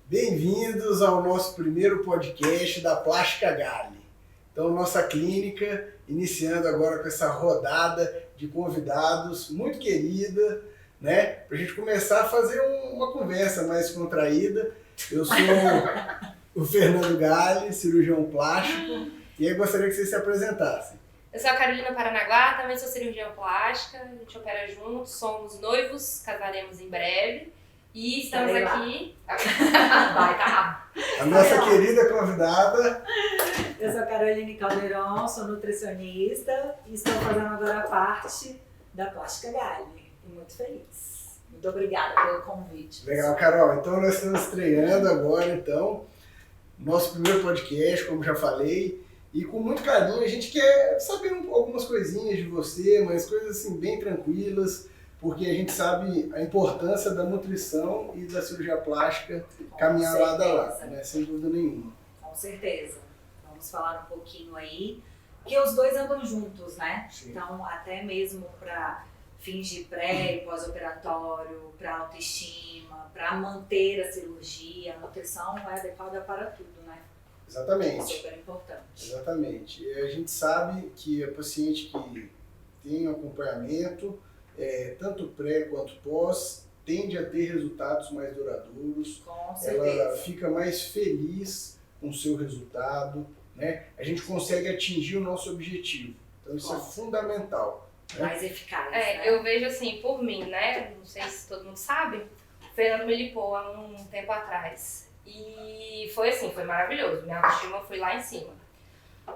Bem-vindos ao nosso primeiro podcast da Plástica Gali. Então, nossa clínica, iniciando agora com essa rodada de convidados muito querida, né? Para a gente começar a fazer uma conversa mais contraída. Eu sou o Fernando Gali, cirurgião plástico, e aí gostaria que vocês se apresentassem. Eu sou a Carolina Paranaguá, também sou cirurgião plástica, a gente opera juntos, somos noivos, casaremos em breve e estamos aqui. Vai, tá. A nossa querida convidada. Eu sou a Caroline Caldeirão, sou nutricionista e estou fazendo agora parte da Plástica Gali. E muito feliz. Muito obrigada pelo convite. Legal, Carol. Então nós estamos estreando agora, nosso primeiro podcast, como já falei. E com muito carinho, a gente quer saber algumas coisinhas de você, mas coisas assim bem tranquilas, porque a gente sabe a importância da nutrição e da cirurgia plástica caminhar lado a lado, né? Sem dúvida nenhuma. Com certeza. Vamos falar um pouquinho aí, que os dois andam juntos, né? Sim. Então, até mesmo para fins de pré e pós-operatório, para autoestima, para manter a cirurgia, a nutrição é adequada para tudo, né? Exatamente. Super importante. Exatamente. E a gente sabe que a paciente que tem acompanhamento, tanto pré quanto pós, tende a ter resultados mais duradouros. Com certeza. Ela fica mais feliz com o seu resultado, né? A gente consegue atingir o nosso objetivo. Então isso é fundamental. Né? Mais eficaz, né? Eu vejo assim, por mim, né? Não sei se todo mundo sabe, o Fernando me lipou há um tempo atrás. E foi assim, foi maravilhoso. Minha autoestima foi lá em cima.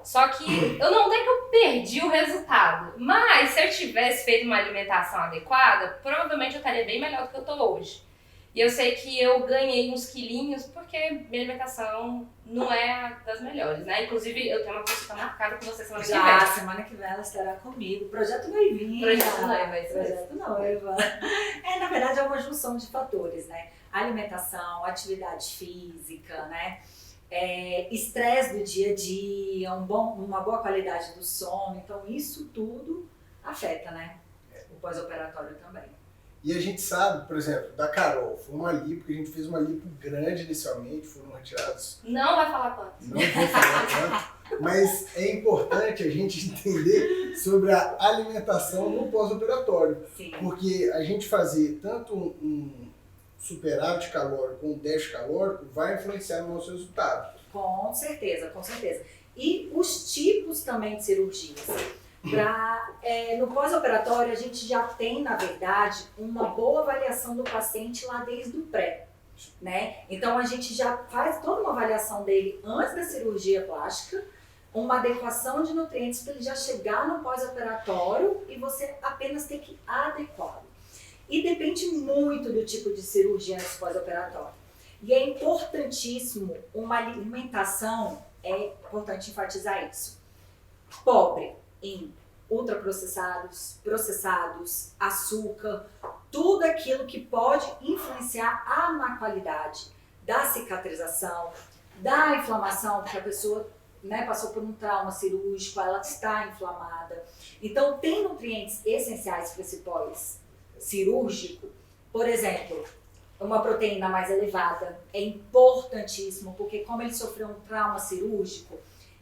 Só que eu não tenho que eu perdi o resultado. Mas se eu tivesse feito uma alimentação adequada, provavelmente eu estaria bem melhor do que eu tô hoje. E eu sei que eu ganhei uns quilinhos porque minha alimentação não é das melhores, né? Inclusive, eu tenho uma consulta marcada com você semana que vem. Já, semana que vem ela estará comigo. Projeto Noivinha. Projeto Noiva, isso Projeto Noiva. Na verdade, é uma junção de fatores, né? Alimentação, atividade física, né? Estresse do dia a dia, uma boa qualidade do sono. Então, isso tudo afeta, né? O pós-operatório também. E a gente sabe, por exemplo, da Carol, foi uma lipo, que a gente fez uma lipo grande inicialmente, foram retirados. Não vai falar quanto. Não vou falar quanto, mas é importante a gente entender sobre a alimentação no pós-operatório. Sim. Porque a gente fazer tanto um superávit calórico com um déficit calórico vai influenciar no nosso resultado. Com certeza, com certeza. E os tipos também de cirurgias. No pós-operatório, a gente já tem, na verdade, uma boa avaliação do paciente lá desde o pré, né? Então, a gente já faz toda uma avaliação dele antes da cirurgia plástica, uma adequação de nutrientes para ele já chegar no pós-operatório e você apenas ter que adequá-lo. E depende muito do tipo de cirurgia no pós-operatório. E é importantíssimo uma alimentação, é importante enfatizar isso, pobre em ultraprocessados, processados, açúcar, tudo aquilo que pode influenciar a má qualidade da cicatrização, da inflamação, porque a pessoa, né, passou por um trauma cirúrgico, ela está inflamada. Então, tem nutrientes essenciais para esse pós-cirúrgico, por exemplo, uma proteína mais elevada é importantíssimo, porque como ele sofreu um trauma cirúrgico,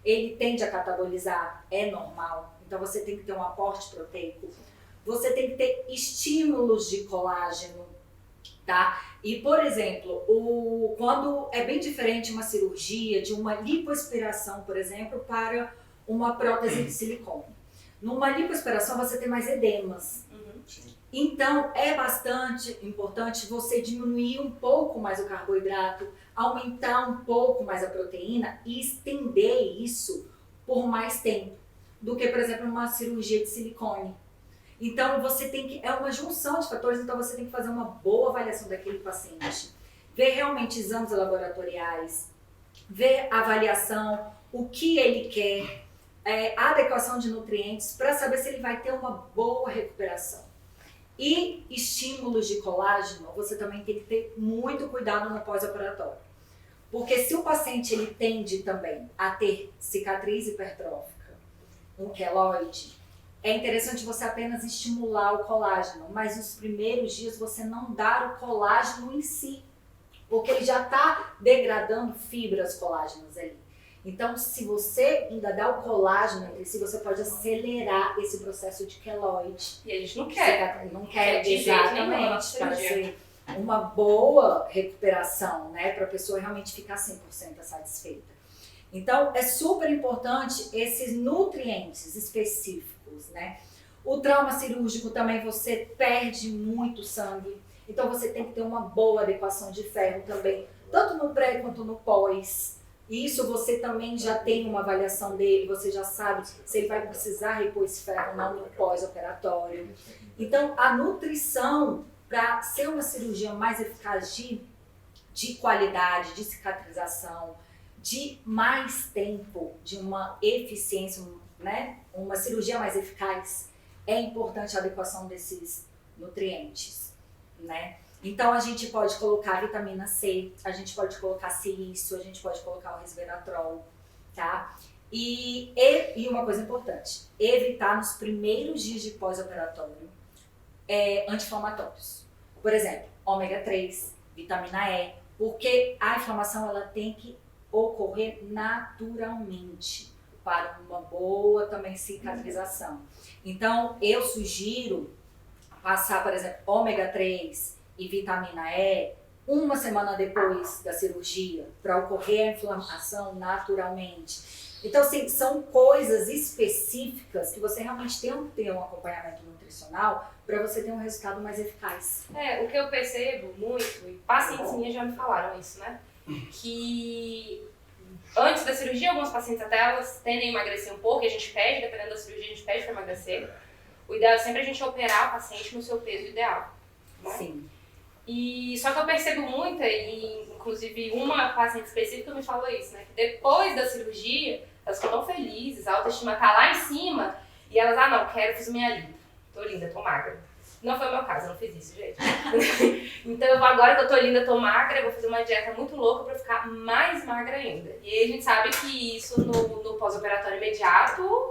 ele tende a catabolizar, é normal. Então você tem que ter um aporte proteico. Você tem que ter estímulos de colágeno, tá? E, por exemplo, quando é bem diferente uma cirurgia de uma lipoaspiração, por exemplo, para uma prótese de silicone. Numa lipoaspiração você tem mais edemas. Então, é bastante importante você diminuir um pouco mais o carboidrato, aumentar um pouco mais a proteína e estender isso por mais tempo do que, por exemplo, uma cirurgia de silicone. Então, é uma junção de fatores, então você tem que fazer uma boa avaliação daquele paciente. Ver realmente exames laboratoriais, ver a avaliação, o que ele quer, a adequação de nutrientes para saber se ele vai ter uma boa recuperação. E estímulos de colágeno, você também tem que ter muito cuidado no pós-operatório. Porque se o paciente ele tende também a ter cicatriz hipertrófica, um queloide, é interessante você apenas estimular o colágeno, mas nos primeiros dias você não dar o colágeno em si. porque ele já está degradando fibras colágenas ali. Então, se você ainda dá o colágeno entre si, você pode acelerar esse processo de queloide. E a gente não quer. Não quer, De jeito nenhum, exatamente, para cirurgia. ser uma boa recuperação, né? Para a pessoa realmente ficar 100% satisfeita. Então, é super importante esses nutrientes específicos, né? O trauma cirúrgico também, você perde muito sangue. Então, você tem que ter uma boa adequação de ferro também, tanto no pré quanto no pós. Isso você também já tem uma avaliação dele, você já sabe se ele vai precisar repor esse ferro ou não no pós-operatório. Então, a nutrição, para ser uma cirurgia mais eficaz de qualidade, de cicatrização, de mais tempo, de uma eficiência, né? Uma cirurgia mais eficaz, é importante a adequação desses nutrientes, né? Então, a gente pode colocar vitamina C, a gente pode colocar silício, a gente pode colocar o resveratrol, tá? E uma coisa importante, evitar nos primeiros dias de pós-operatório anti-inflamatórios. Por exemplo, ômega 3, vitamina E, porque a inflamação ela tem que ocorrer naturalmente para uma boa também cicatrização. Então, eu sugiro passar, por exemplo, ômega 3 e vitamina E uma semana depois da cirurgia, para ocorrer a inflamação naturalmente. Então, assim, são coisas específicas que você realmente tem que ter um acompanhamento nutricional para você ter um resultado mais eficaz. O que eu percebo muito, e pacientes minhas já me falaram isso, né? Que antes da cirurgia, alguns pacientes até elas tendem a emagrecer um pouco, e a gente pede, dependendo da cirurgia, a gente pede para emagrecer. O ideal é sempre a gente operar o paciente no seu peso ideal, né? Sim. E só que eu percebo muito, e inclusive uma paciente específica me falou isso, né? Que depois da cirurgia, elas ficam tão felizes, a autoestima tá lá em cima, e elas, não, fiz minha lipo, tô linda, tô magra. Não foi o meu caso, eu não fiz isso, gente. Então, agora que eu tô linda, tô magra, eu vou fazer uma dieta muito louca pra ficar mais magra ainda. E aí a gente sabe que isso no pós-operatório imediato...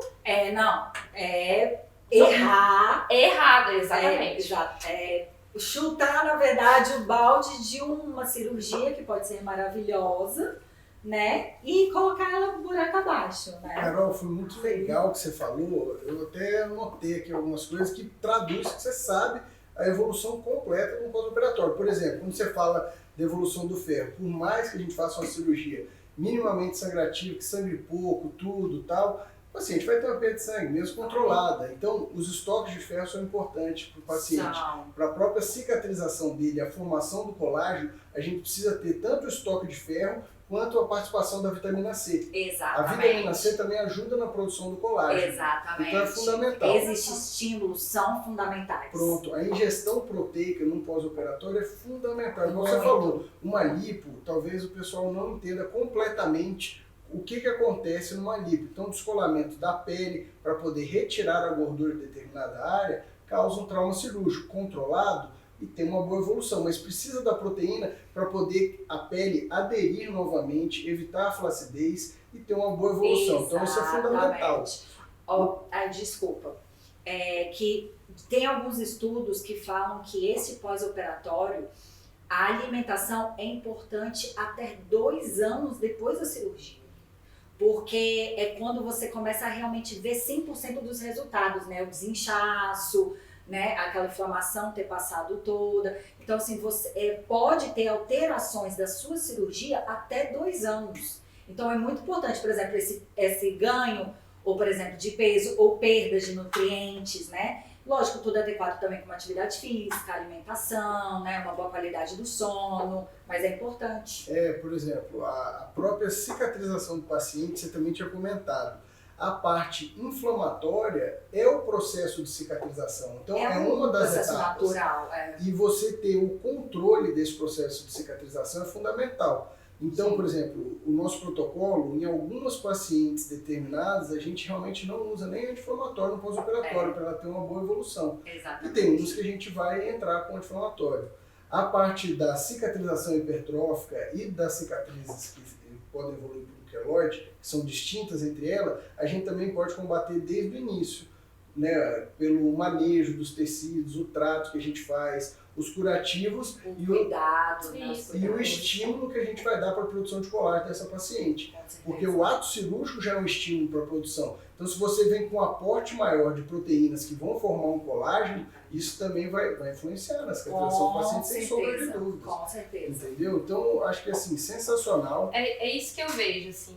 Errar. É errado, exatamente. Exato. Chutar, na verdade, o balde de uma cirurgia que pode ser maravilhosa, né? E colocar ela no buraco abaixo, né? Carol, foi muito legal o que você falou. Eu até anotei aqui algumas coisas que traduz que você sabe a evolução completa no pós-operatório. Por exemplo, quando você fala da evolução do ferro, por mais que a gente faça uma cirurgia minimamente sangrativa, que sangre pouco, tudo tal, o paciente vai ter uma perda de sangue, mesmo controlada. Então, os estoques de ferro são importantes para o paciente. Para a própria cicatrização dele, a formação do colágeno, a gente precisa ter tanto o estoque de ferro quanto a participação da vitamina C. Exatamente. A vitamina C também ajuda na produção do colágeno. Exatamente. Então é fundamental. Esses estímulos são fundamentais. Pronto, a ingestão proteica no pós-operatório é fundamental. Como você Muito. falou, uma lipo, talvez o pessoal não entenda completamente o que acontece numa lipo. Então, o descolamento da pele para poder retirar a gordura de determinada área causa um trauma cirúrgico controlado e tem uma boa evolução, mas precisa da proteína para poder a pele aderir novamente, evitar a flacidez e ter uma boa evolução. Então, isso é fundamental. Desculpa. Que tem alguns estudos que falam que esse pós-operatório, a alimentação é importante até 2 anos depois da cirurgia. Porque é quando você começa a realmente ver 100% dos resultados, né? O desinchaço, né? Aquela inflamação ter passado toda. Então, assim, você pode ter alterações da sua cirurgia até 2 anos. Então, é muito importante, por exemplo, esse ganho, ou por exemplo, de peso, ou perda de nutrientes, né? Lógico, tudo adequado também com uma atividade física, alimentação, né? Uma boa qualidade do sono, mas é importante. Por exemplo, a própria cicatrização do paciente, você também tinha comentado. A parte inflamatória é o processo de cicatrização. Então, é uma das processo etapas. Natural. E você ter o controle desse processo de cicatrização é fundamental. Então, Sim. por exemplo, o nosso protocolo, em algumas pacientes determinadas, a gente realmente não usa nem anti-inflamatório no pós-operatório para ela ter uma boa evolução. Exatamente. E tem uns que a gente vai entrar com anti-inflamatório. A parte da cicatrização hipertrófica e das cicatrizes que podem evoluir para o queloide, que são distintas entre elas, a gente também pode combater desde o início. né, pelo manejo dos tecidos, o trato que a gente faz, os curativos O e cuidado, né? e o estímulo que a gente vai dar para a produção de colágeno dessa paciente. Com certeza. Porque o ato cirúrgico já é um estímulo para a produção. Então, se você vem com um aporte maior de proteínas que vão formar um colágeno, isso também vai influenciar na cicatrização do paciente, sem sombra de dúvidas. Com certeza. Entendeu? Então, acho que assim, sensacional. É isso que eu vejo, assim.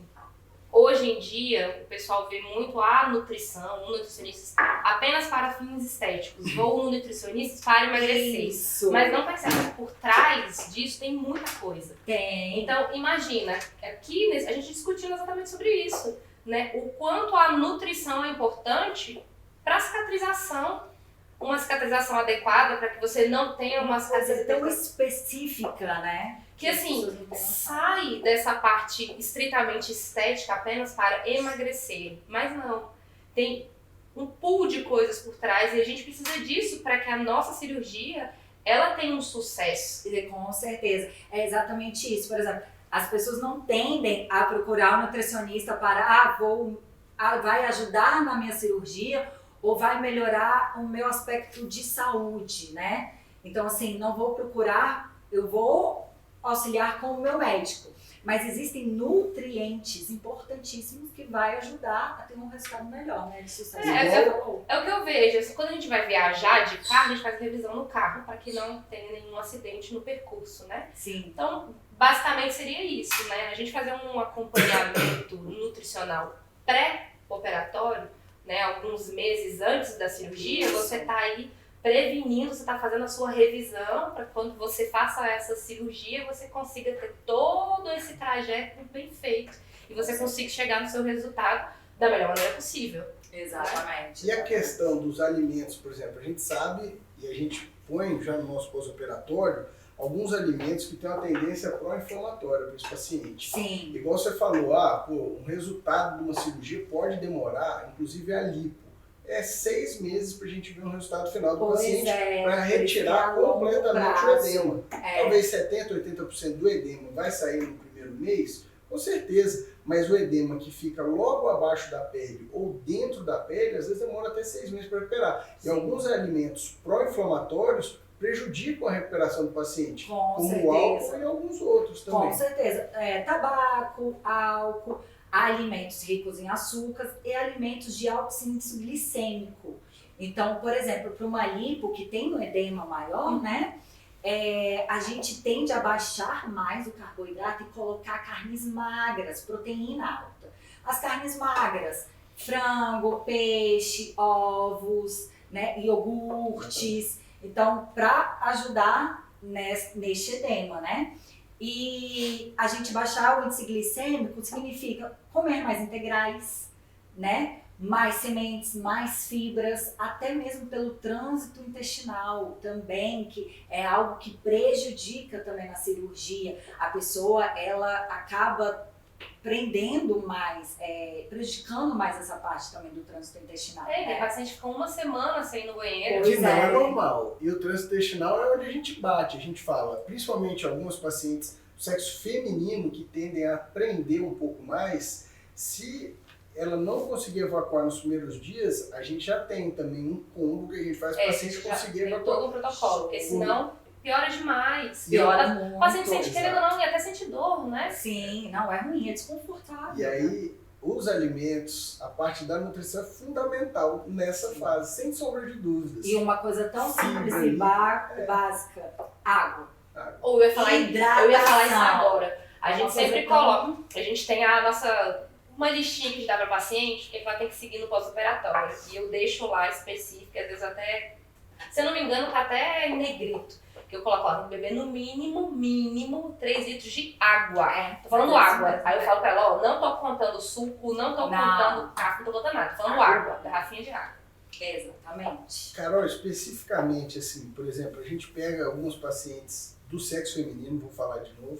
Hoje em dia, o pessoal vê muito a nutrição, o nutricionista apenas para fins estéticos. Vou no nutricionista para emagrecer. Isso. Mas não percebe que por trás disso tem muita coisa. Tem. Então, imagina, aqui a gente discutindo exatamente sobre isso, né? O quanto a nutrição é importante para a cicatrização. Uma cicatrização adequada para que você não tenha uma coisa cicatrização tão específica, né? que assim, sai dessa parte estritamente estética apenas para emagrecer. Mas não, tem um pool de coisas por trás e a gente precisa disso para que a nossa cirurgia ela tenha um sucesso. Com certeza. É exatamente isso. Por exemplo, as pessoas não tendem a procurar um nutricionista para, vai ajudar na minha cirurgia ou vai melhorar o meu aspecto de saúde, né? Então, assim, não vou procurar, eu vou auxiliar com o meu médico. Mas existem nutrientes importantíssimos que vai ajudar a ter um resultado melhor, né? De sucesso. É o que eu vejo. Assim, quando a gente vai viajar de carro, a gente faz revisão no carro para que não tenha nenhum acidente no percurso, né? Sim. Então, basicamente seria isso, né? A gente fazer um acompanhamento nutricional pré-operatório, né? Alguns meses antes da cirurgia, Isso. você tá aí prevenindo, você está fazendo a sua revisão para quando você faça essa cirurgia, você consiga ter todo esse trajeto bem feito e você consiga chegar no seu resultado da melhor maneira possível. Exatamente. E a questão dos alimentos, por exemplo, a gente sabe e a gente põe já no nosso pós-operatório alguns alimentos que têm uma tendência pró-inflamatória para esse paciente. Sim. Igual você falou, um resultado de uma cirurgia pode demorar, inclusive a lipo. É 6 meses para a gente ver um resultado final do paciente para retirar completamente o edema. Talvez 70%, 80% do edema vai sair no primeiro mês, com certeza. Mas o edema que fica logo abaixo da pele ou dentro da pele, às vezes demora até 6 meses para recuperar. E alguns alimentos pró-inflamatórios prejudicam a recuperação do paciente, como o álcool e alguns outros também. Com certeza. Tabaco, álcool, alimentos ricos em açúcar e alimentos de alto índice glicêmico. Então, por exemplo, para uma lipo que tem um edema maior, né, a gente tende a baixar mais o carboidrato e colocar carnes magras, proteína alta. As carnes magras, frango, peixe, ovos, né, iogurtes. Então, para ajudar neste edema, né? E a gente baixar o índice glicêmico significa comer mais integrais, né? Mais sementes, mais fibras, até mesmo pelo trânsito intestinal também, que é algo que prejudica também na cirurgia. A pessoa, ela acaba prendendo mais, prejudicando mais essa parte também do trânsito intestinal. Tem paciente que fica uma semana sem ir no banheiro. Que não é normal. E o trânsito intestinal é onde a gente bate, a gente fala, principalmente alguns pacientes do sexo feminino que tendem a prender um pouco mais, se ela não conseguir evacuar nos primeiros dias, a gente já tem também um combo que a gente faz para o paciente conseguir evacuar. Tem todo um protocolo, porque senão piora demais. Piora muito. O paciente sente, querendo ou não, e até sente dor, né? Sim, não, é ruim, é desconfortável. E aí, os alimentos, a parte da nutrição é fundamental nessa fase, sem sombra de dúvidas. E uma coisa tão simples e básica, água. Ou eu ia falar isso agora. A gente sempre coloca, a gente tem uma listinha que a gente dá para paciente, que ela tem que seguir no pós-operatório. E eu deixo lá específico, às vezes até, se eu não me engano, tá até em negrito. Que eu coloco, tem que beber no mínimo 3 litros de água. Tô falando água. Aí eu falo pra ela, não tô contando suco, não tô contando café, não tô contando nada. Tô falando água, garrafinha de água. Exatamente. Carol, especificamente, assim, por exemplo, a gente pega alguns pacientes do sexo feminino, vou falar de novo,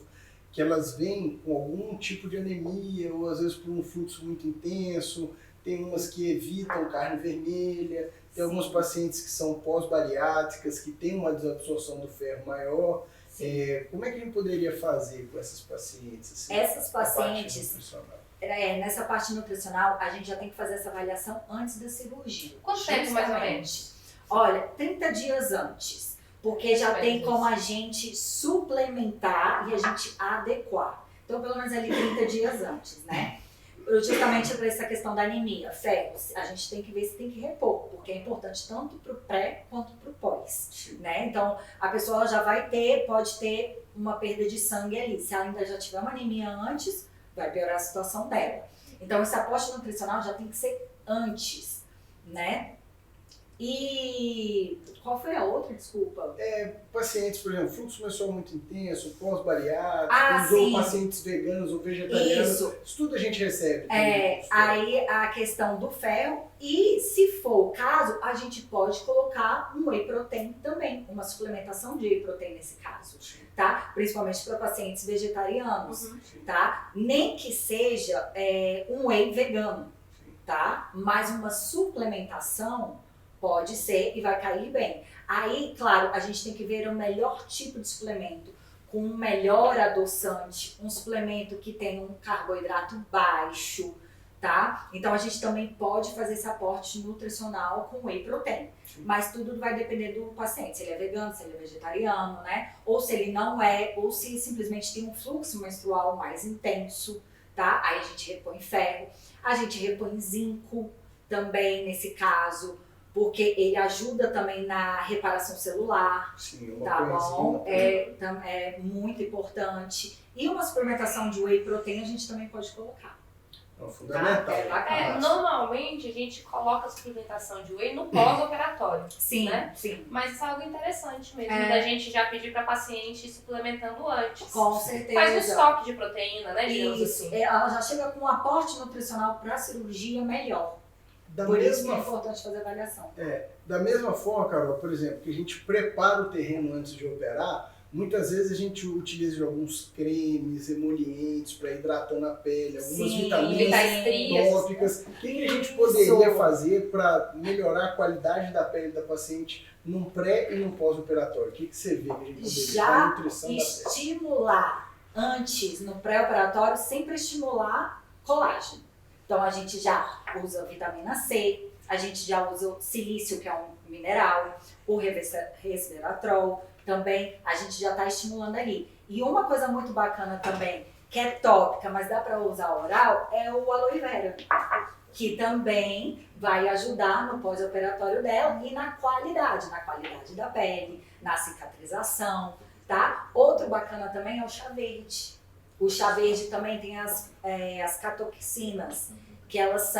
que elas vêm com algum tipo de anemia, ou às vezes por um fluxo muito intenso, tem umas que evitam carne vermelha, tem alguns pacientes que são pós-bariátricas, que têm uma desabsorção do ferro maior. Como é que a gente poderia fazer com essas pacientes? Assim, Essas pacientes, nessa parte nutricional, a gente já tem que fazer essa avaliação antes da cirurgia. Quanto tempo mais ou menos? Olha, 30 dias antes. Porque já tem como a gente suplementar e a gente adequar. Então, pelo menos ali 30 dias antes, né? Justamente para essa questão da anemia, ferro, a gente tem que ver se tem que repor, porque é importante tanto para o pré quanto para o pós, né? Então, a pessoa já pode ter uma perda de sangue ali. Se ela ainda já tiver uma anemia antes, vai piorar a situação dela. Então, esse aporte nutricional já tem que ser antes, né? E qual foi a outra, desculpa? Pacientes, por exemplo, fluxo menstrual muito intenso, pós-bariátrico, sim. ou pacientes veganos ou vegetarianos. Isso tudo a gente recebe. Aí a questão do ferro e, se for o caso, a gente pode colocar um whey protein também, uma suplementação de whey protein nesse caso, tá? Principalmente para pacientes vegetarianos, tá? Nem que seja um whey vegano, tá? Mas uma suplementação pode ser e vai cair bem. Aí, claro, a gente tem que ver o melhor tipo de suplemento, com um melhor adoçante, um suplemento que tem um carboidrato baixo, tá? Então, a gente também pode fazer esse aporte nutricional com whey protein. Mas tudo vai depender do paciente, se ele é vegano, se ele é vegetariano, né? Ou se ele não é, ou se simplesmente tem um fluxo menstrual mais intenso, tá? Aí a gente repõe ferro, a gente repõe zinco também nesse caso, porque ele ajuda também na reparação celular, tá bom? É muito importante. E uma suplementação de whey protein a gente também pode colocar. É fundamental. Normalmente a gente coloca a suplementação de whey no pós-operatório. Sim, né? sim. Mas isso é algo interessante mesmo, da gente já pedir para paciente ir suplementando antes. Com certeza. Faz um estoque de proteína, né? Isso. Assim. Ela já chega com um aporte nutricional para a cirurgia melhor. Por isso que é importante fazer avaliação. Da mesma forma, Carol, por exemplo, que a gente prepara o terreno antes de operar, muitas vezes a gente utiliza alguns cremes, emolientes para hidratando a pele, algumas vitaminas tópicas. O que a gente poderia fazer para melhorar a qualidade da pele da paciente num pré e num pós-operatório? O que você vê que a gente poderia já nutrição estimular antes, no pré-operatório, sempre estimular colágeno. Então, a gente já usa vitamina C, a gente já usa o silício, que é um mineral, o resveratrol, também a gente já está estimulando ali. E uma coisa muito bacana também, que é tópica, mas dá para usar oral, é o aloe vera, que também vai ajudar no pós-operatório dela e na qualidade da pele, na cicatrização, tá? Outro bacana também é o chá verde. O chá verde também tem as catoxinas, que elas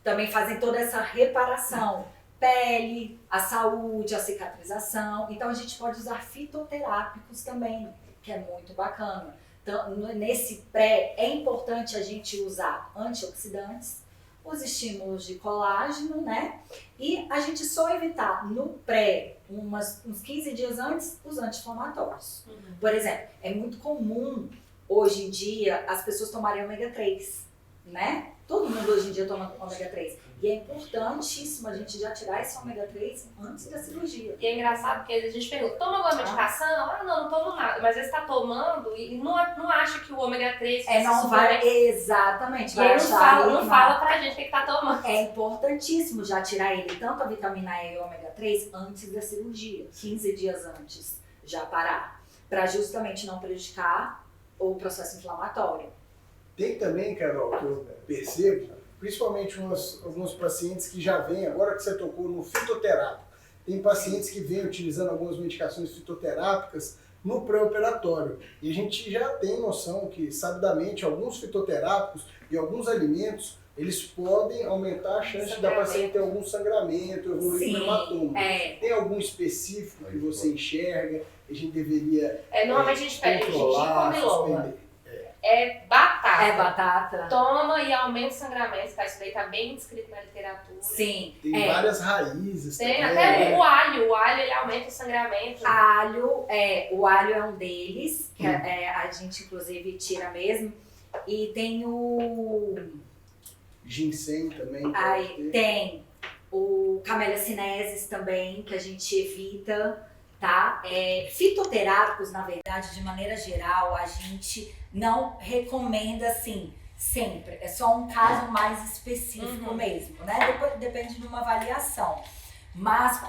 também fazem toda essa reparação. Pele, a saúde, a cicatrização. Então a gente pode usar fitoterápicos também, que é muito bacana. Então, nesse pré, é importante a gente usar antioxidantes, os estímulos de colágeno, né? E a gente só evitar no pré, uns 15 dias antes, os anti-inflamatórios. Por exemplo, é muito comum hoje em dia as pessoas tomarem ômega 3, né? Todo mundo hoje em dia toma ômega 3. E é importantíssimo a gente já tirar esse ômega 3 antes da cirurgia. E é engraçado porque às vezes a gente pergunta, toma alguma medicação? Não tomo nada. Mas às vezes está tomando e não acha que o ômega 3... não vai, exatamente. Vai não fala pra gente o que tá tomando. É importantíssimo já tirar ele, tanto a vitamina E e o ômega 3, antes da cirurgia. 15 dias antes, já parar. Para justamente não prejudicar o processo inflamatório. Tem também, Carol, que eu percebo, principalmente alguns pacientes que já vêm, agora que você tocou no fitoterápico, tem pacientes que vêm utilizando algumas medicações fitoterápicas no pré-operatório. E a gente já tem noção que, sabidamente, alguns fitoterápicos e alguns alimentos, eles podem aumentar a chance da paciente ter algum sangramento, evoluir no hematoma. Tem algum específico que você enxerga que a gente deveria normalmente a gente pede controlar, suspender? É batata. É batata. Toma e aumenta o sangramento, tá? Isso daí tá bem descrito na literatura. Sim. Tem várias raízes. Tem também, até o alho ele aumenta o sangramento. O alho é um deles, que a gente inclusive tira mesmo. E tem o... ginseng também. Tem o Camellia sinensis também, que a gente evita, tá? Fitoterápicos, na verdade, de maneira geral, a gente não recomenda, assim, sempre. É só um caso mais específico mesmo, né? Depois depende de uma avaliação. Mas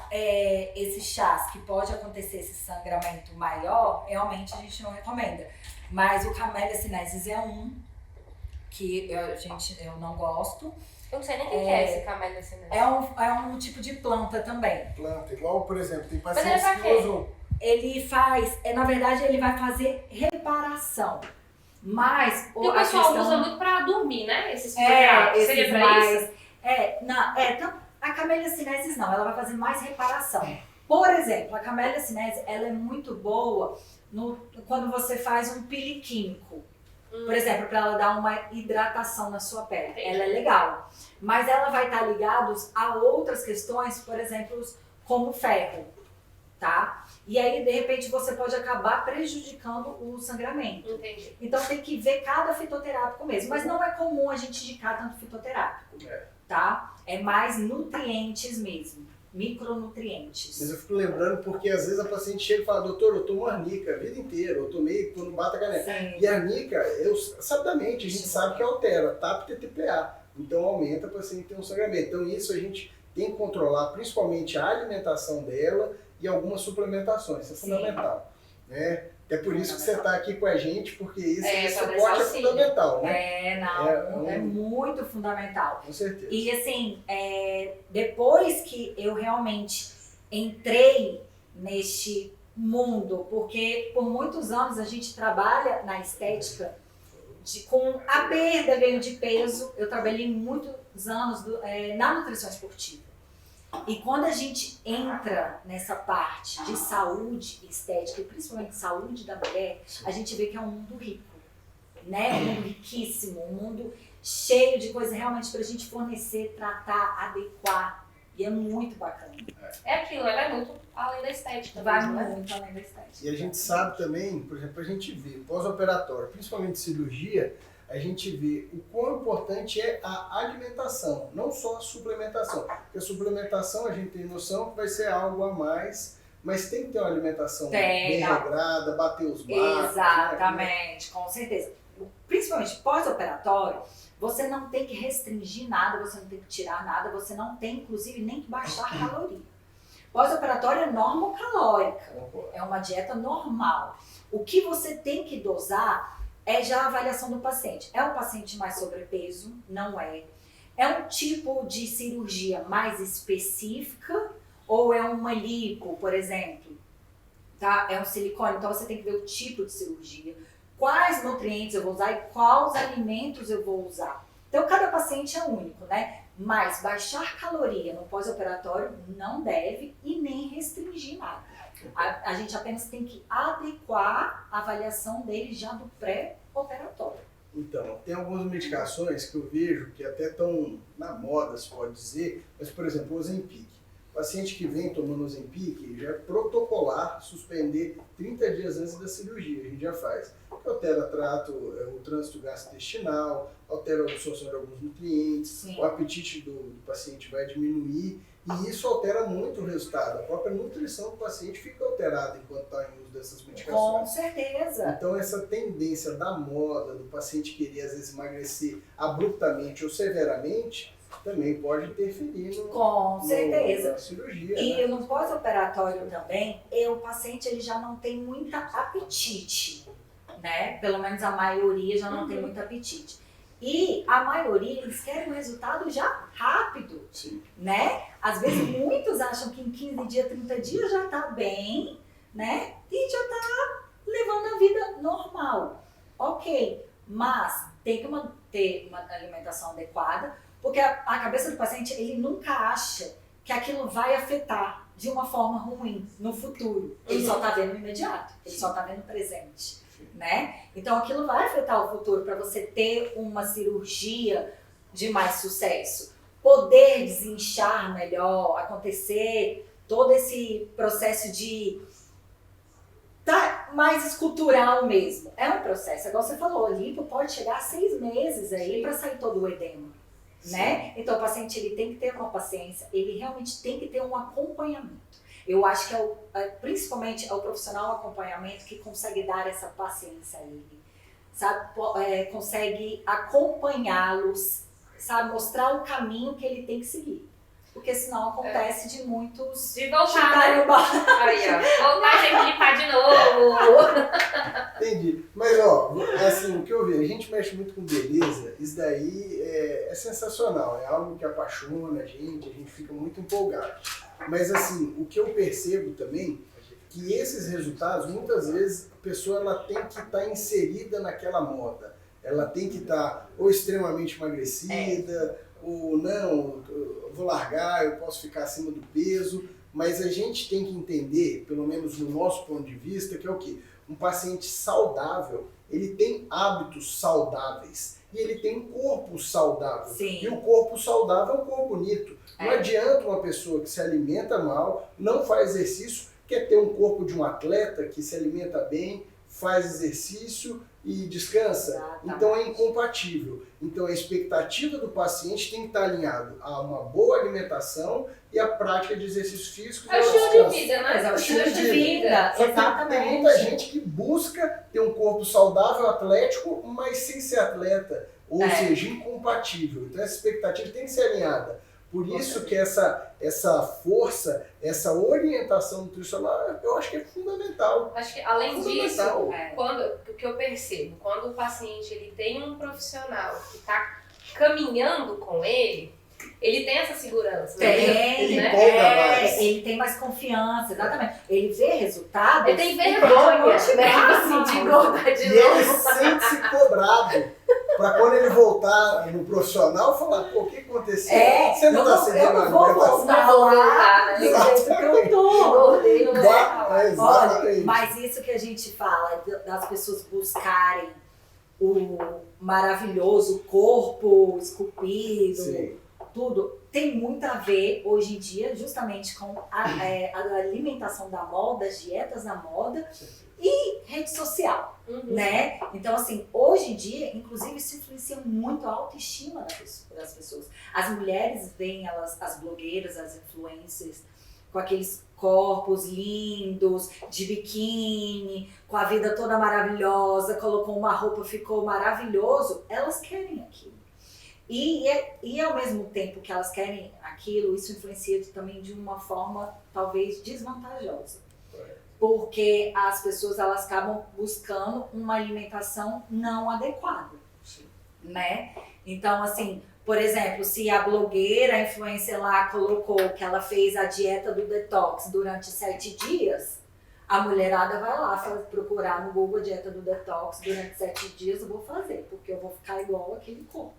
esses chás que pode acontecer esse sangramento maior, realmente a gente não recomenda. Mas o Camellia sinensis é um que eu não gosto. Eu não sei nem o que é esse Camellia sinensis. É um tipo de planta também. Planta, igual, por exemplo, tem Mas ele pacientes que usam... Ele faz, na verdade, ele vai fazer reparação. Mas E o pessoal usa muito pra dormir, né? Esses seria pra mais, isso? Então, a Camellia sinensis não, ela vai fazer mais reparação. Por exemplo, a Camellia sinensis, ela é muito boa quando você faz um pele químico. Por exemplo, para ela dar uma hidratação na sua pele. Entendi. Ela é legal. Mas ela vai estar ligada a outras questões, por exemplo, como ferro, tá? E aí, de repente, você pode acabar prejudicando o sangramento. Entendi. Então, tem que ver cada fitoterápico mesmo. Mas não é comum a gente indicar tanto fitoterápico, tá? É mais nutrientes mesmo, micronutrientes. Mas eu fico lembrando porque às vezes a paciente chega e fala, doutor, eu tomo arnica a vida inteira, eu tomei quando bata a canela. Sim. E a arnica, sabidamente, a gente sabe que altera, TAP e TTPA. Então aumenta para paciente ter um sangramento. Então isso a gente tem que controlar, principalmente a alimentação dela e algumas suplementações. Isso é fundamental. Né? Até por isso que você está aqui com a gente, porque esse suporte é fundamental, né? É muito fundamental. Com certeza. E assim, depois que eu realmente entrei neste mundo, porque por muitos anos a gente trabalha na estética com a perda, ganho de peso. Eu trabalhei muitos anos na nutrição esportiva. E quando a gente entra nessa parte de saúde estética, e principalmente saúde da mulher, a gente vê que é um mundo rico, né? Um mundo riquíssimo, um mundo cheio de coisas realmente pra gente fornecer, tratar, adequar. E é muito bacana. É aquilo, ela é muito além da estética. Vai mesmo, né? muito além da estética. E a gente sabe também, por exemplo, a gente vê pós-operatório, principalmente cirurgia, a gente vê o quão importante é a alimentação, não só a suplementação. Porque a suplementação a gente tem noção que vai ser algo a mais, mas tem que ter uma alimentação bem regrada, bater os marcos. Exatamente, com certeza. Principalmente pós-operatório, você não tem que restringir nada, você não tem que tirar nada, você não tem, inclusive, nem que baixar caloria. Pós-operatório é normocalórica, é uma dieta normal. O que você tem que dosar é já a avaliação do paciente. É um paciente mais sobrepeso? Não é. É um tipo de cirurgia mais específica ou é uma lipo, por exemplo? Tá? É um silicone, então você tem que ver o tipo de cirurgia. Quais nutrientes eu vou usar e quais alimentos eu vou usar. Então, cada paciente é único, né? Mas baixar caloria no pós-operatório não deve e nem restringir nada. A gente apenas tem que adequar a avaliação dele já do pré-operatório. Então, tem algumas medicações que eu vejo que até estão na moda, se pode dizer, mas, por exemplo, o Ozempic. O paciente que vem tomando Ozempic já é protocolar suspender 30 dias antes da cirurgia, a gente já faz. Porque altera o trânsito gastrointestinal, altera a absorção de alguns nutrientes, sim, o apetite do paciente vai diminuir e isso altera muito o resultado. A própria nutrição do paciente fica alterada enquanto está em uso dessas medicações. Com certeza. Então essa tendência da moda, do paciente querer às vezes emagrecer abruptamente ou severamente, também pode interferir na cirurgia. E né? no pós-operatório também, o paciente ele já não tem muito apetite, né? Pelo menos a maioria já não tem muito apetite. E a maioria, eles querem um resultado já rápido, sim, né? Às vezes muitos acham que em 15 dias, 30 dias já tá bem, né? E já tá levando a vida normal. Ok, mas tem que ter uma alimentação adequada, porque a cabeça do paciente, ele nunca acha que aquilo vai afetar de uma forma ruim no futuro. Ele só tá vendo o imediato, ele só tá vendo o presente, né? Então aquilo vai afetar o futuro para você ter uma cirurgia de mais sucesso, poder desinchar melhor, acontecer todo esse processo de tá mais escultural mesmo. É um processo, igual você falou, o lipo pode chegar a 6 meses aí para sair todo o edema. Né? Então o paciente ele tem que ter uma paciência, ele realmente tem que ter um acompanhamento. Eu acho que principalmente é o profissional acompanhamento que consegue dar essa paciência a ele. sabe, consegue acompanhá-los, sabe, mostrar o caminho que ele tem que seguir. Porque senão acontece de muitos De voltar, chutarem né? o balde. Aí, ó. Voltar e tem que limpar de novo. Entendi. Mas, ó, assim, o que eu vi, a gente mexe muito com beleza, isso daí é sensacional, é algo que apaixona a gente fica muito empolgado. Mas, assim, o que eu percebo também, que esses resultados, muitas vezes, a pessoa ela tem que estar inserida naquela moda. Ela tem que estar ou extremamente emagrecida, ou não, eu vou largar, eu posso ficar acima do peso, mas a gente tem que entender, pelo menos no nosso ponto de vista, que é o quê? Um paciente saudável, ele tem hábitos saudáveis e ele tem um corpo saudável. Sim. E o corpo saudável é um corpo bonito. Não adianta uma pessoa que se alimenta mal, não faz exercício, quer ter um corpo de um atleta que se alimenta bem, faz exercício e descansa. Exatamente. Então é incompatível. Então a expectativa do paciente tem que estar alinhado a uma boa alimentação e a prática de exercício físico. É o estilo de vida, né? Mas é o estilo de vida. vida, Só que exatamente. tem muita gente que busca ter um corpo saudável, atlético, mas sem ser atleta. Ou seja, incompatível. Então essa expectativa tem que ser alinhada. Por isso que essa força, essa orientação nutricional, eu acho que é fundamental. Acho que, além disso, Fundamental. o que eu percebo, quando o paciente ele tem um profissional que está caminhando com ele tem essa segurança. Ele né? empolga mais. Ele tem mais confiança, exatamente. Ele vê resultados. Ele tem vergonha, né? Assim, de engordar de E ele novo. sente-se cobrado. Pra quando ele voltar no profissional, falar, pô, o que aconteceu? Você não tá seguindo eu a não vou alimentação? voltar Não vou lá voltar, né? do jeito que eu tô. Engordei, não vou voltar. Olha, Exatamente. mas isso que a gente fala, das pessoas buscarem o maravilhoso corpo esculpido, Sim. tudo, tem muito a ver hoje em dia justamente com a alimentação da moda, as dietas da moda e rede social, né? Então, assim, hoje em dia, inclusive, isso influencia muito a autoestima das pessoas. As mulheres veem as blogueiras, as influencers, com aqueles corpos lindos, de biquíni, com a vida toda maravilhosa, colocou uma roupa, ficou maravilhoso, elas querem aquilo. E ao mesmo tempo que elas querem aquilo, isso influencia também de uma forma talvez desvantajosa. Porque as pessoas elas acabam buscando uma alimentação não adequada, né? Então, assim, por exemplo, se a blogueira, a influencer lá colocou que ela fez a dieta do detox durante 7 dias, a mulherada vai lá procurar no Google a dieta do detox durante 7 dias, eu vou fazer, porque eu vou ficar igual aquele corpo.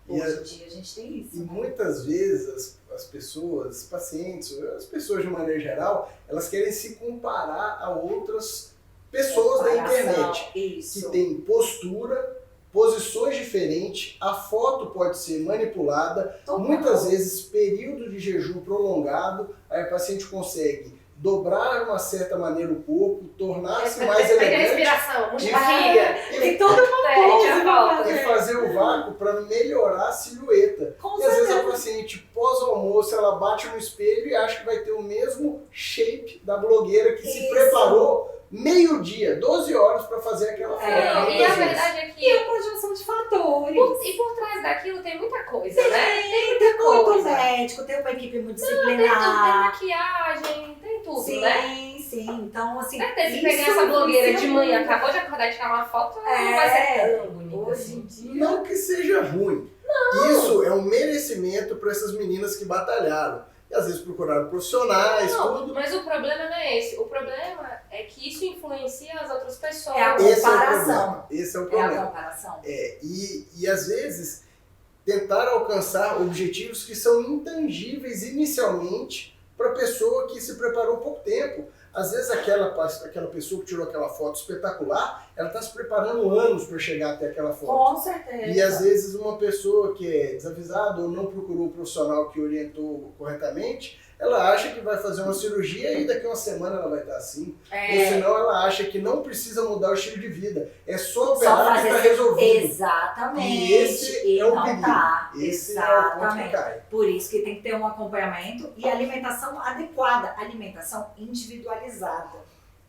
Hoje em dia a gente tem isso. E né? muitas vezes as pessoas, pacientes, as pessoas de maneira geral, elas querem se comparar a outras pessoas da internet. Isso. Que tem postura, posições diferentes, a foto pode ser manipulada, Total. muitas vezes período de jejum prolongado, aí o paciente consegue dobrar de uma certa maneira o corpo, tornar-se mais Pega a elegante respiração, muito barriga. Tem toda uma pose pra e fazer. fazer o vácuo para melhorar a silhueta. Com E às vezes a certeza. paciente pós-almoço ela bate no espelho e acha que vai ter o mesmo shape da blogueira que se Isso. preparou meio-dia, 12 horas para fazer aquela foto. Não, e muitas a vezes. verdade é E que a conjunção de fatores. por trás daquilo tem muita coisa, né? Tem muito coisa. médico, tem uma equipe Tem multidisciplinar. maquiagem, tem tudo, Sim, né? sim. Então, assim. Certeza, se isso pegar essa blogueira de influencia manhã, muito. acabou de acordar e tirar uma foto, não vai ser tão bonita Hoje assim. em dia. Não que seja ruim. Isso é um merecimento para essas meninas que batalharam. E às vezes procuraram profissionais, Não, tudo. mas o problema não é esse. O problema é que isso influencia as outras pessoas. É a Esse é o comparação. problema. Esse é o É a problema. comparação. E às vezes tentar alcançar objetivos que são intangíveis inicialmente para a pessoa que se preparou pouco tempo. Às vezes aquela pessoa que tirou aquela foto espetacular, ela está se preparando anos para chegar até aquela foto. Com certeza. E às vezes uma pessoa que é desavisada ou não procurou o profissional que orientou corretamente, ela acha que vai fazer uma cirurgia e daqui a uma semana ela vai estar assim. Ou senão ela acha que não precisa mudar o estilo de vida. É só operar que está resolvido. Exatamente. E esse é o não perigo. tá. Esse é o ponto que Exatamente. cai. Por isso que tem que ter um acompanhamento e alimentação adequada, alimentação individualizada,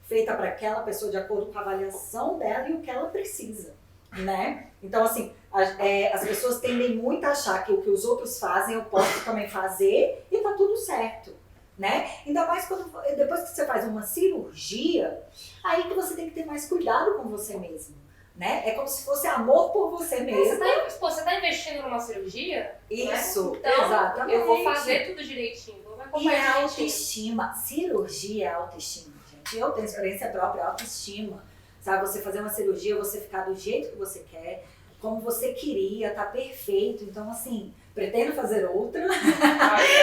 feita para aquela pessoa de acordo com a avaliação dela e o que ela precisa. né? Então, assim, as pessoas tendem muito a achar que o que os outros fazem eu posso também fazer e tá tudo certo, né? Ainda mais depois que você faz uma cirurgia, aí que você tem que ter mais cuidado com você mesmo, né? É como se fosse amor por você mesmo. Você tá investindo numa cirurgia? Isso, né? Então, exatamente. eu vou fazer tudo direitinho, vou E acompanhar é direitinho. autoestima. Cirurgia é autoestima, gente. Eu tenho experiência própria, autoestima. Sabe, você fazer uma cirurgia, você ficar do jeito que você quer, como você queria, tá perfeito. Então, assim, pretendo fazer outra.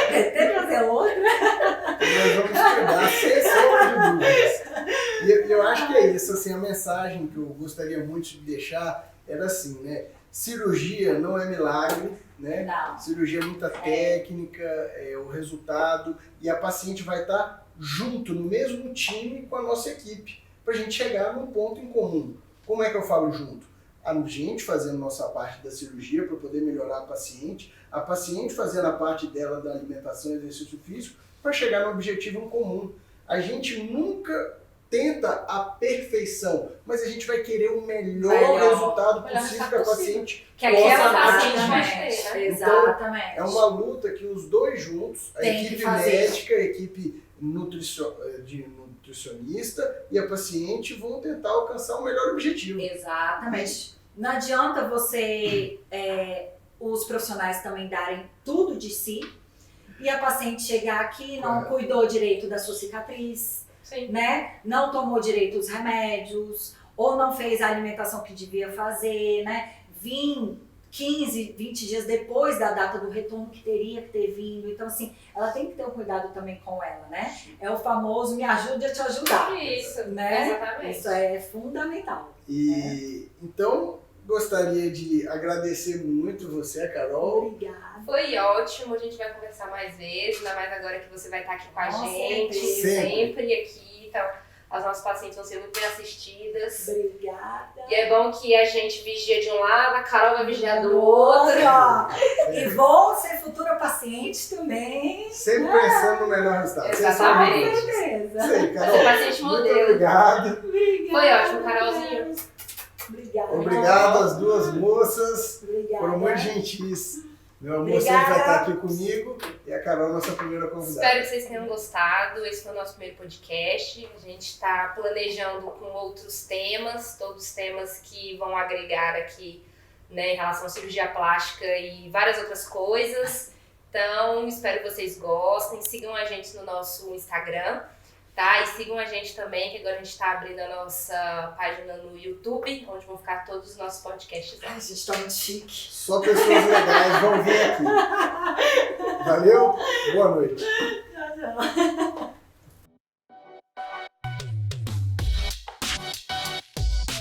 Pretendo fazer outra. Nós vamos pegar sem sombra de dúvidas. E eu acho que é isso, assim, a mensagem que eu gostaria muito de deixar era assim, né? Cirurgia não é milagre, né? Não. Cirurgia é muita técnica, o resultado, e a paciente vai estar junto, no mesmo time com a nossa equipe, para a gente chegar num ponto em comum. Como é que eu falo junto? A gente fazendo nossa parte da cirurgia para poder melhorar a paciente fazendo a parte dela da alimentação e exercício físico para chegar no objetivo em comum. A gente nunca tenta a perfeição, mas a gente vai querer o melhor resultado possível que a paciente que aquela possa paciente atingir. vai ter, né? Então, Exatamente. é uma luta que os dois juntos, a Tem que equipe fazer. médica, a equipe de nutricionista e a paciente vão tentar alcançar o melhor objetivo. Exatamente. Não adianta você, os profissionais também darem tudo de si e a paciente chegar aqui e não cuidou direito da sua cicatriz, Sim. né? Não tomou direito os remédios ou não fez a alimentação que devia fazer, né? Vim 15, 20 dias depois da data do retorno que teria que ter vindo. Então, assim, ela tem que ter um cuidado também com ela, né? É o famoso me ajude a te ajudar. Isso, né? exatamente. Isso é fundamental. E então, gostaria de agradecer muito você, Carol. Obrigada. Foi ótimo, a gente vai conversar mais vezes, ainda mais agora que você vai estar aqui com a Com gente, certeza. sempre aqui, então as nossas pacientes vão ser muito bem assistidas. Obrigada. E é bom que a gente vigia de um lado, a Carol vai vigiar do outro. E vou ser futura paciente também. Sempre pensando no melhor resultado. Exatamente. Com certeza. Isso aí, Carol. Você vai ser Muito modelo. obrigado. Obrigada. Foi ótimo, Carolzinho. Obrigada. Obrigado às duas moças. Obrigada. Foram muito gentis. Meu amor Obrigada. sempre vai estar aqui comigo. E a Carol, nossa primeira convidada. Espero que vocês tenham gostado. Esse foi o nosso primeiro podcast. A gente está planejando com outros temas, todos os temas que vão agregar aqui, né, em relação à cirurgia plástica e várias outras coisas. Então, espero que vocês gostem. Sigam a gente no nosso Instagram, tá? E sigam a gente também, que agora a gente está abrindo a nossa página no YouTube, onde vão ficar todos os nossos podcasts lá. Ai, gente, tá muito chique. Só pessoas legais vão vir aqui. Valeu? Boa noite. Tchau, tchau.